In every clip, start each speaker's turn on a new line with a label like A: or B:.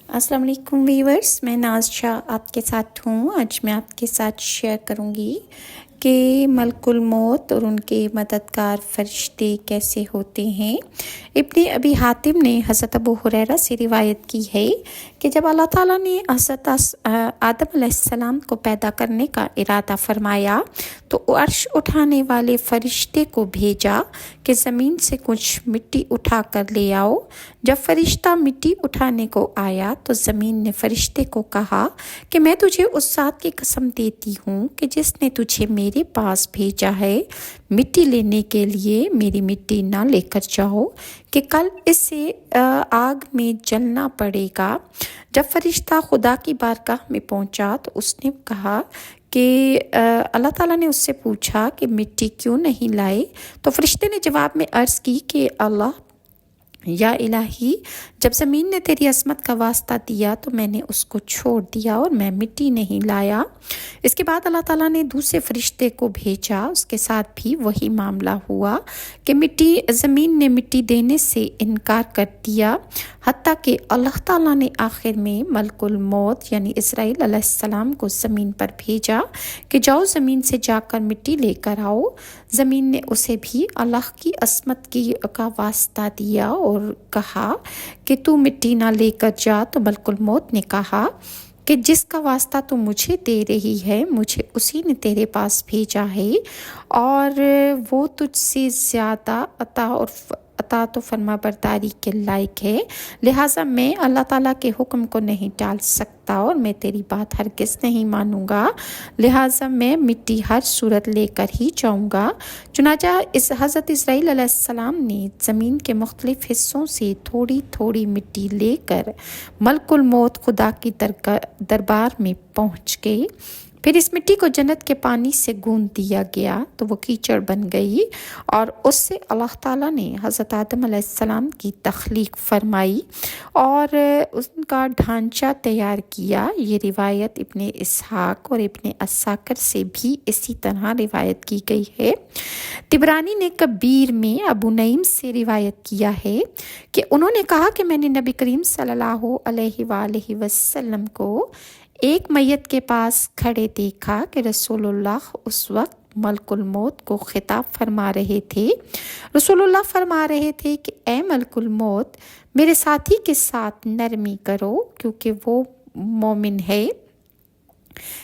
A: अस्सलाम वालेकुम व्यूअर्स, मैं नाज शाह आपके साथ हूँ। आज मैं आपके साथ शेयर करूँगी कि मलकुल मौत और उनके मददगार फरिश्ते कैसे होते हैं। इब्ने अबी हातिम ने हज़रत अबू हुरैरा से रिवायत की है कि जब अल्लाह ताला ने हज़रत आदम अलैहिस्सलाम को पैदा करने का इरादा फरमाया तो अर्श उठाने वाले फरिश्ते को भेजा कि ज़मीन से कुछ मिट्टी उठा कर ले आओ। जब फरिश्ता मिट्टी उठाने को आया तो ज़मीन ने फरिश्ते को कहा कि मैं तुझे उस ज़ात की कसम देती हूँ कि जिसने तुझे मेरे पास भेजा है मिट्टी लेने के लिए मेरी मिट्टी ना लेकर जाओ कि कल इससे आग में जलना पड़ेगा। जब फरिश्ता खुदा की बारगाह में पहुंचा तो उसने कहा कि अल्लाह ताला ने उससे पूछा कि मिट्टी क्यों नहीं लाए। तो फरिश्ते ने जवाब में अर्ज़ की कि अल्लाह या इलाही, जब ज़मीन ने तेरी असमत का वास्ता दिया तो मैंने उसको छोड़ दिया और मैं मिट्टी नहीं लाया। इसके बाद अल्लाह ताला ने दूसरे फरिश्ते को भेजा, उसके साथ भी वही मामला हुआ कि ज़मीन ने मिट्टी देने से इनकार कर दिया, हत्ता कि अल्लाह ताला ने आखिर में मलकुल मौत यानी इसराइल अलैहिस्सलाम को ज़मीन पर भेजा कि जाओ ज़मीन से जाकर मिट्टी लेकर आओ। ज़मीन ने उसे भी अल्लाह की असमत का वास्ता दिया और कहा कि तू मिट्टी ना लेकर जा। तो मलकुल मौत ने कहा कि जिसका वास्ता तू मुझे दे रही है मुझे उसी ने तेरे पास भेजा है और वो तुझसे ज़्यादा अता तो फरमा बरदारी के लायक है, लिहाजा मैं अल्लाह ताला के हुक्म को नहीं टाल सकता और मैं तेरी बात हरगिज़ नहीं मानूंगा, लिहाजा मैं मिट्टी हर सूरत लेकर ही जाऊंगा। चुनाचा इस हज़रत इसराइल अलैहिस्सलाम ने ज़मीन के मुख्तलिफ़ हिस्सों से थोड़ी थोड़ी मिट्टी लेकर मलकुल मौत खुदा की दरबार में पहुँच गए। फिर इस मिट्टी को जन्नत के पानी से गूंद दिया गया तो वो कीचड़ बन गई और उससे अल्लाह ताला ने हज़रत आदम अलैहिस्सलाम की तख्लीक फरमाई और उनका ढांचा तैयार किया। ये रिवायत इब्ने इसहाक और इब्ने अस्साकर से भी इसी तरह रिवायत की गई है। तिबरानी ने कबीर में अबू नईम से रिवायत किया है कि उन्होंने कहा कि मैंने नबी करीम सल्लल्लाहु अलैहि वसल्लम को एक मैयत के पास खड़े देखा कि रसूलुल्लाह उस वक्त मलकुल मौत को खिताब फरमा रहे थे। रसूलुल्लाह फरमा रहे थे कि ए मलकुल मौत, मेरे साथी के साथ नरमी करो क्योंकि वो मोमिन है।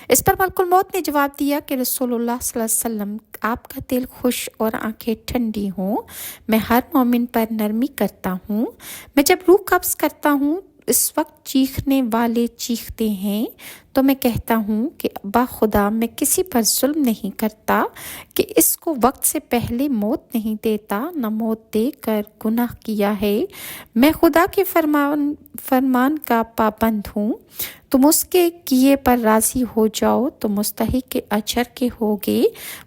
A: इस पर मलकुल मौत ने जवाब दिया कि रसूलुल्लाह सल्लल्लाहु अलैहि वसल्लम, आपका दिल खुश और आंखें ठंडी हों, मैं हर मोमिन पर नरमी करता हूँ। मैं जब रूह कब्ज़ करता हूँ इस वक्त चीखने वाले चीखते हैं तो मैं कहता हूँ कि अब्बा खुदा, मैं किसी पर जुल्म नहीं करता कि इसको वक्त से पहले मौत नहीं देता, न मौत देकर गुनाह किया है। मैं खुदा के फरमान का पाबंद हूँ। तुम उसके किए पर राज़ी हो जाओ तो मुस्तहिक के अजर के होगे,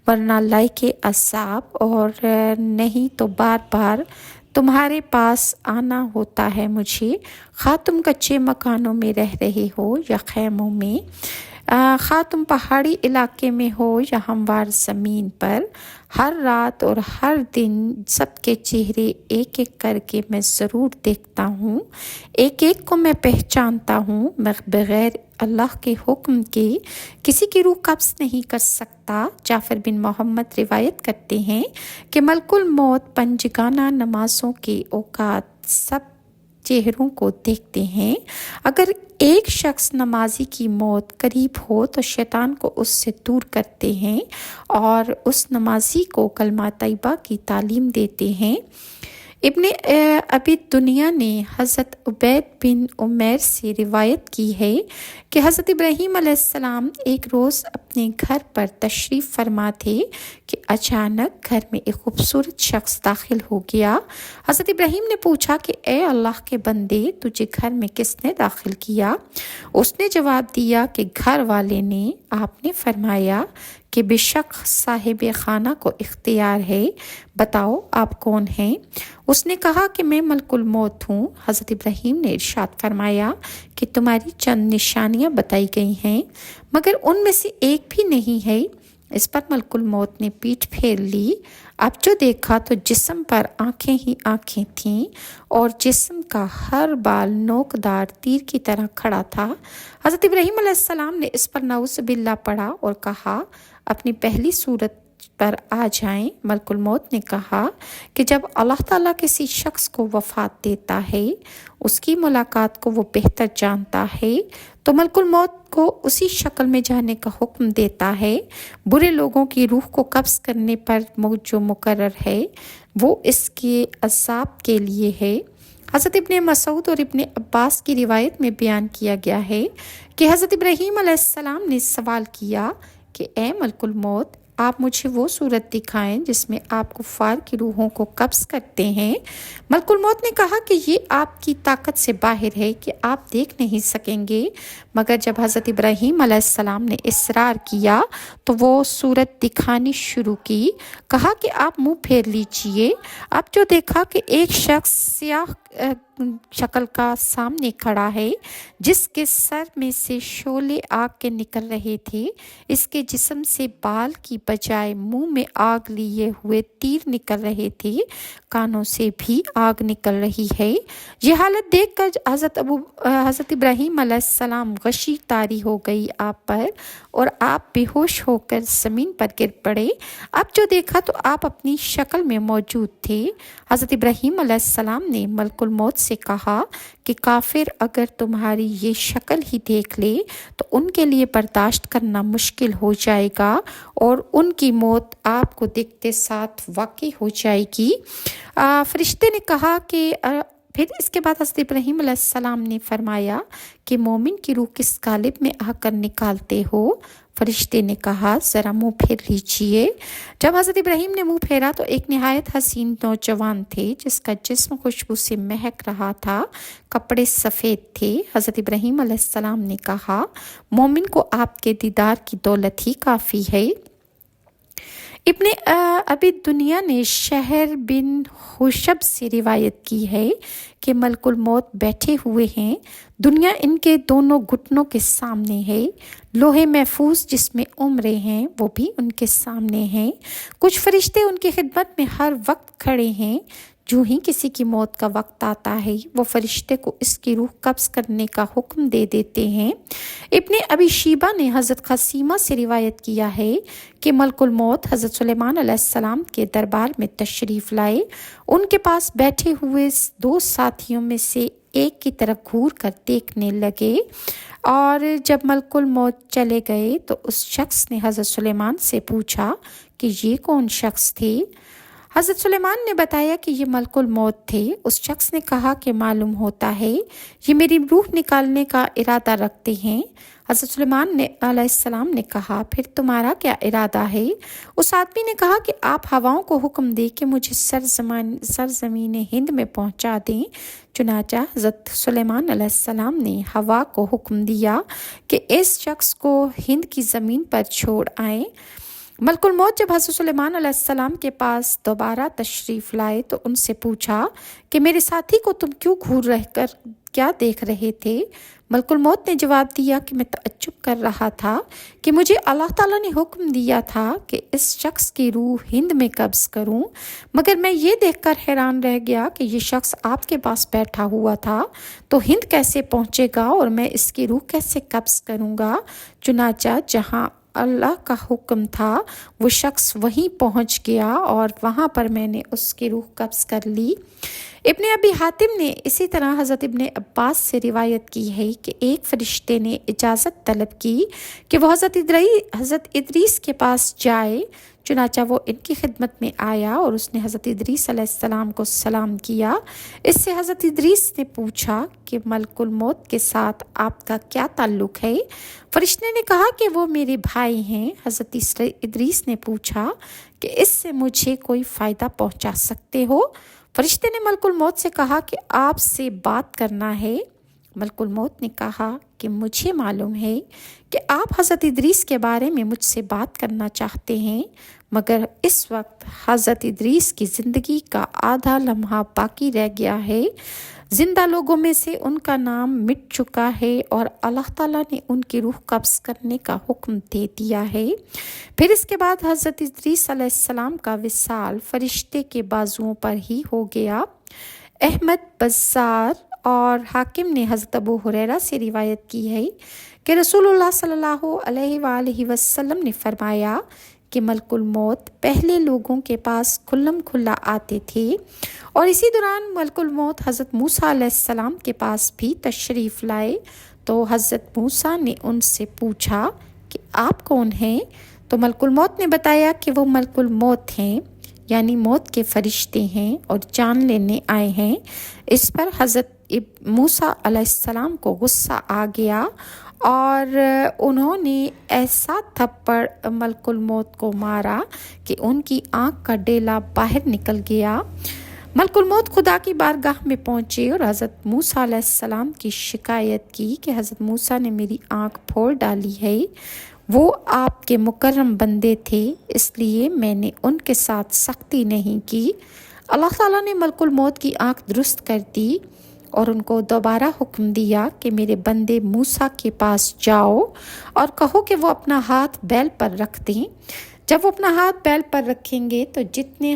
A: वरना लायके अज़ाब, और नहीं तो बार बार तुम्हारे पास आना होता है मुझे, खा तुम कच्चे मकानों में रह रहे हो या खैमों में, खा तुम पहाड़ी इलाके में हो या हमवार ज़मीन पर। हर रात और हर दिन सबके चेहरे एक एक करके मैं ज़रूर देखता हूँ, एक एक को मैं पहचानता हूँ। मैं बग़ैर अल्लाह के हुक्म के किसी की रूह कब्ज़ नहीं कर सकता। जाफ़र बिन मोहम्मद रिवायत करते हैं कि मलकुल मौत पंजगाना नमाज़ों के औकात सब चेहरों को देखते हैं। अगर एक शख्स नमाजी की मौत करीब हो तो शैतान को उससे दूर करते हैं और उस नमाजी को कलमा तैयबा की तालीम देते हैं। इब्ने अबी दुनिया ने हज़रत उबैद बिन उमैर से रिवायत की है कि हज़रत इब्राहीम अलैहिस्सलाम एक रोज़ अपने घर पर तशरीफ़ फरमा थे कि अचानक घर में एक खूबसूरत शख्स दाखिल हो गया। हज़रत इब्राहीम ने पूछा कि ए अल्लाह के बंदे, तुझे घर में किसने दाखिल किया? उसने जवाब दिया कि घर वाले ने। आपने फरमाया कि बेशक साहिब खाना को इख्तियार है, बताओ आप कौन हैं? उसने कहा कि मैं मलकुल मौत हूँ। हज़रत इब्राहीम ने इरशाद फरमाया कि तुम्हारी चंद निशानियाँ बताई गई हैं, मगर उनमें से एक भी नहीं है इस पर मलकुल मौत ने पीठ फेर ली। अब जो देखा तो जिस्म पर आंखें ही आंखें थीं और जिस्म का हर बाल नोकदार तीर की तरह खड़ा था। हज़रत इब्राहीम अलैहिस्सलाम ने इस पर नाउज़ बिल्लाह पढ़ा और कहा, अपनी पहली सूरत पर आ जाएं। मलकुल मौत ने कहा कि जब अल्लाह ताला किसी शख्स को वफ़ात देता है, उसकी मुलाकात को वो बेहतर जानता है, तो मलकुल मौत को उसी शक्ल में जाने का हुक्म देता है। बुरे लोगों की रूह को कब्ज़ करने पर जो मुकर्रर है वो इसके अज़ाब के लिए है। हज़रत इब्ने मसूद और इब्ने अब्बास की रिवायत में बयान किया गया है कि हज़रत इब्राहीम अलैहिस्सलाम ने सवाल किया कि ए मलकुल मौत, आप मुझे वो सूरत दिखाएं जिसमें आप कुफ़ार की रूहों को कब्ज़ करते हैं। मलकुल मौत ने कहा कि ये आपकी ताकत से बाहर है कि आप देख नहीं सकेंगे। मगर जब हज़रत इब्राहीम अलैहिस्सलाम ने इसरार किया तो वो सूरत दिखानी शुरू की। कहा कि आप मुंह फेर लीजिए। अब जो देखा कि एक शख्स स्याह शक्ल का सामने खड़ा है, जिसके सर में से शोले आग के निकल रहे थे। इसके जिस्म से बाल की बजाय मुंह में आग लिए हुए तीर निकल रहे थे, कानों से भी आग निकल रही है। ये हालत देखकर हज़रत इब्राहीम अलैहिस्सलाम गशी तारी हो गई आप पर और आप बेहोश होकर ज़मीन पर गिर पड़े। अब जो देखा तो आप अपनी शक्ल में मौजूद थे। हज़रत इब्राहीम अलैहिस्सलाम ने मलकुल मौत से कहा कि काफिर अगर तुम्हारी ये शक्ल ही देख ले तो उनके लिए बर्दाश्त करना मुश्किल हो जाएगा और उनकी मौत आपको देखते साथ वाक़ई हो जाएगी। फरिश्ते ने कहा कि फिर इसके बाद हज़रत इब्राहीम अलैहिस्सलाम ने फरमाया कि मोमिन की रूह किस कालिब में आकर निकालते हो। फरिश्ते ने कहा, ज़रा मुँह फेर लीजिए। जब हज़रत इब्राहीम ने मुँह फेरा तो एक निहायत हसीन नौजवान थे, जिसका जिस्म खुशबू से महक रहा था, कपड़े सफ़ेद थे। हज़रत इब्राहीम अलैहिस्सलाम ने कहा, मोमिन को आपके दीदार की दौलत ही काफ़ी है। इब्ने अबी दुनिया ने शहर बिन हुशब से रिवायत की है कि मलकुल मौत बैठे हुए हैं, दुनिया इनके दोनों घुटनों के सामने है, लोहे महफूज जिसमें उम्रें हैं वो भी उनके सामने हैं। कुछ फरिश्ते उनकी खिदमत में हर वक्त खड़े हैं। जो ही किसी की मौत का वक्त आता है वो फरिश्ते को इसकी रूह कब्ज़ करने का हुक्म दे देते हैं। इब्ने अबी शीबा ने हज़रत खसीमा से रिवायत किया है कि मलकुल मौत हज़रत सुलेमान अलैहिस्सलाम के दरबार में तशरीफ़ लाए। उनके पास बैठे हुए दो साथियों में से एक की तरफ घूर कर देखने लगे और जब मलकुल मौत चले गए तो उस शख्स ने हज़रत सुलेमान से पूछा कि ये कौन शख्स थे। हज़रत सुलेमान ने बताया कि ये मलकुल मौत थे। उस शख्स ने कहा कि मालूम होता है ये मेरी रूह निकालने का इरादा रखते हैं। हज़रत सुलेमान ने अलैहिस्सलाम ने कहा, फिर तुम्हारा क्या इरादा है? उस आदमी ने कहा कि आप हवाओं को हुक्म दे कि मुझे सरज़मीन हिंद में पहुंचा दें। चुनाचा हज़रत सुलेमान अलैहिस्सलाम ने हवा को हुक्म दिया कि इस शख्स को हिंद की ज़मीन पर छोड़ आए। मलकुल मौत जब हज़रत सुलेमान अलैहिस्सलाम के पास दोबारा तशरीफ़ लाए तो उनसे पूछा कि मेरे साथी को तुम क्यों घूर रहकर क्या देख रहे थे? मलकुल मौत ने जवाब दिया कि मैं तअज्जुब कर रहा था कि मुझे अल्लाह ताला ने हुक्म दिया था कि इस शख्स की रूह हिंद में कब्ज़ करूं, मगर मैं ये देखकर हैरान रह गया कि ये शख्स आपके पास बैठा हुआ था तो हिंद कैसे पहुंचेगा और मैं इसकी रूह कैसे कब्ज़ करूंगा। चुनाचा जहां अल्लाह का हुक्म था वो शख्स वहीं पहुंच गया और वहां पर मैंने उसकी रूह कब्ज़ कर ली। इब्ने अबी हातिम ने इसी तरह हज़रत इब्ने अब्बास से रिवायत की है कि एक फ़रिश्ते ने इजाज़त तलब की कि वो हज़रत इदरीस के पास जाए। चुनाचा वो इनकी खिदमत में आया और उसने हज़रत इदरीस अलैहिस्सलाम को सलाम किया। इससे हज़रत इदरीस ने पूछा कि मलकुल मौत के साथ आपका क्या ताल्लुक़ है? फरिश्ते ने कहा कि वो मेरे भाई हैं। हज़रत इदरीस ने पूछा कि इससे मुझे कोई फ़ायदा पहुंचा सकते हो? फरिश्ते ने मलकुल मौत से कहा कि आपसे बात करना है। मलकुल मौत ने कहा कि मुझे मालूम है कि आप हज़रत इदरीस के बारे में मुझसे बात करना चाहते हैं, मगर इस वक्त हज़रत इदरीस की ज़िंदगी का आधा लम्हा बाकी रह गया है। زندہ لوگوں میں سے ان کا نام مٹ چکا ہے اور اللہ تعالیٰ نے ان کی روح قبض کرنے کا حکم دے دیا ہے۔ پھر اس کے بعد حضرت ادریس علیہ السلام کا وصال فرشتے کے بازوؤں پر ہی ہو گیا۔ احمد، بزار اور حاکم نے حضرت ابو ہریرہ سے روایت کی ہے کہ رسول اللہ صلی اللہ علیہ وآلہ وسلم نے فرمایا کہ ملک الموت پہلے لوگوں کے پاس کھلم کھلا آتے تھے، اور اسی دوران ملک الموت حضرت موسیٰ علیہ السلام کے پاس بھی تشریف لائے تو حضرت موسیٰ نے ان سے پوچھا کہ آپ کون ہیں؟ تو ملک الموت نے بتایا کہ وہ ملک الموت ہیں، یعنی موت کے فرشتے ہیں اور جان لینے آئے ہیں۔ اس پر حضرت موسیٰ علیہ السلام کو غصہ آ گیا اور انہوں نے ایسا تھپڑ ملک الموت کو مارا کہ ان کی آنکھ کا ڈیلا باہر نکل گیا۔ ملک الموت خدا کی بارگاہ میں پہنچے اور حضرت موسیٰ علیہ السلام کی شکایت کی کہ حضرت موسیٰ نے میری آنکھ پھوڑ ڈالی ہے، وہ آپ کے مکرم بندے تھے، اس لیے میں نے ان کے ساتھ سختی نہیں کی۔ اللہ تعالیٰ نے ملک الموت کی آنکھ درست کر دی اور ان کو دوبارہ حکم دیا کہ میرے بندے موسیٰ کے پاس جاؤ اور کہو کہ وہ اپنا ہاتھ بیل پر رکھ دیں۔ جب وہ اپنا ہاتھ بیل پر رکھیں گے تو جتنے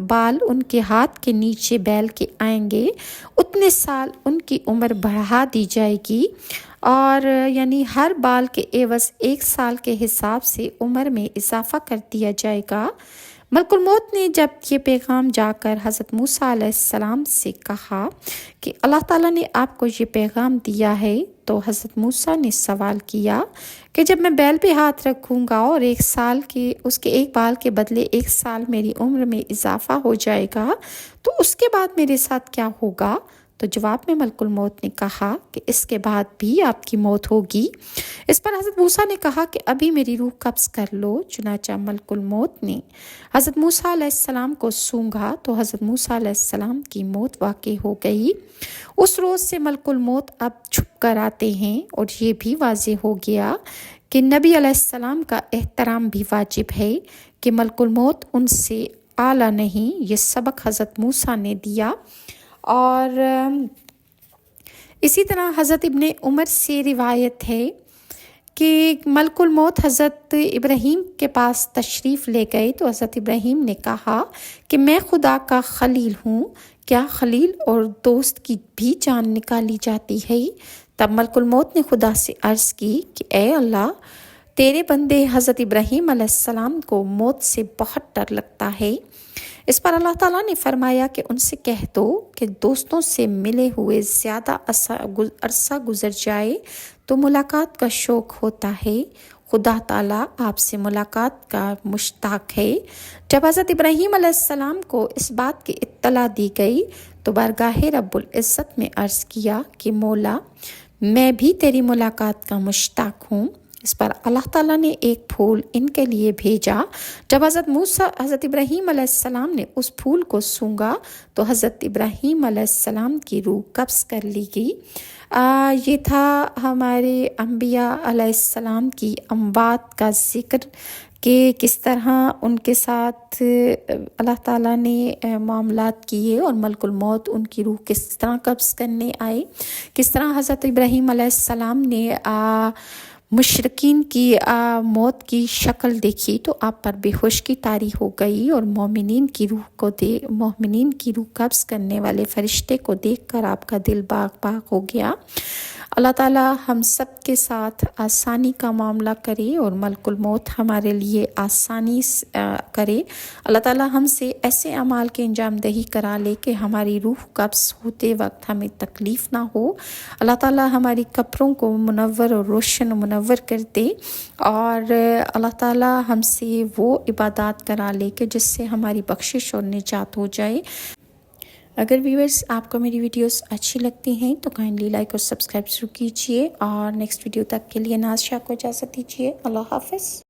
A: بال ان کے ہاتھ کے نیچے بیل کے آئیں گے اتنے سال ان کی عمر بڑھا دی جائے گی، اور یعنی ہر بال کے عوض 1 سال کے حساب سے عمر میں اضافہ کر دیا جائے گا۔ ملک الموت نے جب یہ پیغام جا کر حضرت موسیٰ علیہ السلام سے کہا کہ اللہ تعالیٰ نے آپ کو یہ پیغام دیا ہے، تو حضرت موسیٰ نے سوال کیا کہ جب میں بیل پہ ہاتھ رکھوں گا اور 1 سال کے اس کے ایک بال کے بدلے 1 سال میری عمر میں اضافہ ہو جائے گا تو اس کے بعد میرے ساتھ کیا ہوگا؟ تو جواب میں ملک الموت نے کہا کہ اس کے بعد بھی آپ کی موت ہوگی۔ اس پر حضرت موسیٰ نے کہا کہ ابھی میری روح قبض کر لو۔ چنانچہ ملک الموت نے حضرت موسیٰ علیہ السلام کو سونگھا تو حضرت موسیٰ علیہ السلام کی موت واقع ہو گئی۔ اس روز سے ملک الموت اب چھپ کر آتے ہیں، اور یہ بھی واضح ہو گیا کہ نبی علیہ السلام کا احترام بھی واجب ہے کہ ملک الموت ان سے اعلیٰ نہیں۔ یہ سبق حضرت موسیٰ نے دیا۔ اور اسی طرح حضرت ابن عمر سے روایت ہے کہ ملک الموت حضرت ابراہیم کے پاس تشریف لے گئے تو حضرت ابراہیم نے کہا کہ میں خدا کا خلیل ہوں، کیا خلیل اور دوست کی بھی جان نکالی جاتی ہے؟ تب ملک الموت نے خدا سے عرض کی کہ اے اللہ، تیرے بندے حضرت ابراہیم علیہ السلام کو موت سے بہت ڈر لگتا ہے۔ اس پر اللہ تعالیٰ نے فرمایا کہ ان سے کہہ دو کہ دوستوں سے ملے ہوئے زیادہ عرصہ گزر جائے تو ملاقات کا شوق ہوتا ہے، خدا تعالیٰ آپ سے ملاقات کا مشتاق ہے۔ جب حضرت ابراہیم علیہ السلام کو اس بات کی اطلاع دی گئی تو بارگاہ رب العزت میں عرض کیا کہ مولا، میں بھی تیری ملاقات کا مشتاق ہوں۔ اس پر اللہ تعالیٰ نے ایک پھول ان کے لیے بھیجا۔ جب حضرت ابراہیم علیہ السلام نے اس پھول کو سونگھا تو حضرت ابراہیم علیہ السلام کی روح قبض کر لی گئی۔ یہ تھا ہمارے انبیاء علیہ السلام کی اموات کا ذکر کہ کس طرح ان کے ساتھ اللہ تعالیٰ نے معاملات کیے اور ملک الموت ان کی روح کس طرح قبض کرنے آئے، کس طرح حضرت ابراہیم علیہ السلام نے مشرکین کی موت کی شکل دیکھی تو آپ پر بے ہوش کی طاری ہو گئی، اور مومنین کی روح قبض کرنے والے فرشتے کو دیکھ کر آپ کا دل باغ باغ ہو گیا۔ اللہ تعالیٰ ہم سب کے ساتھ آسانی کا معاملہ کرے اور ملک الموت ہمارے لیے آسانی کرے۔ اللہ تعالیٰ ہم سے ایسے اعمال کے انجام دہی کرا لے کہ ہماری روح قبض ہوتے وقت ہمیں تکلیف نہ ہو۔ اللہ تعالیٰ ہماری قبروں کو منور اور روشن و منور کر دے، اور اللہ تعالیٰ ہم سے وہ عبادات کرا لے کہ جس سے ہماری بخشش اور نجات ہو جائے۔ اگر ویورز آپ کو میری ویڈیوز اچھی لگتی ہیں تو کائنڈلی لائک اور سبسکرائب ضرور کیجیے، اور نیکسٹ ویڈیو تک کے لیے ناز شاہ کو اجازت دیجیے۔ اللہ حافظ۔